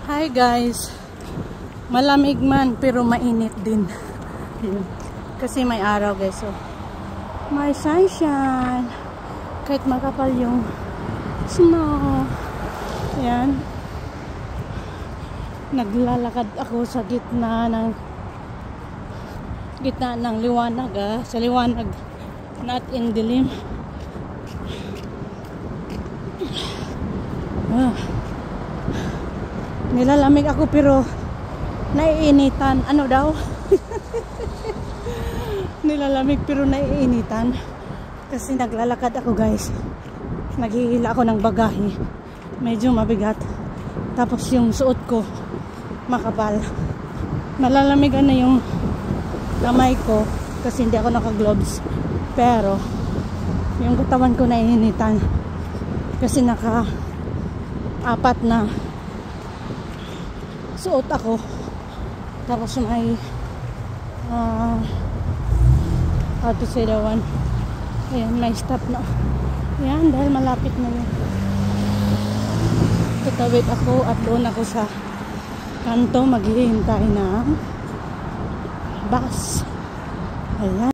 Hi guys, malamig man pero mainit din. Kasi may araw guys, so may sunshine kahit makapal yung snow. Ayan, naglalakad ako sa gitna ng liwanag, sa liwanag, not in dilim. Nilalamig ako pero naiinitan. Ano daw? Nilalamig pero naiinitan. Kasi naglalakad ako guys. Naghihila ako ng bagahe. Medyo mabigat. Tapos yung suot ko makapal. Nalalamigan na yung kamay ko kasi hindi ako naka-gloves. Pero yung katawan ko naiinitan. Kasi naka-apat na suot ako. Tapos may how to say that one. Ayan, may stop na. Ayan, dahil malapit na yun. Tatawid ako at doon ako sa kanto maghihintay ng bus. Ayan.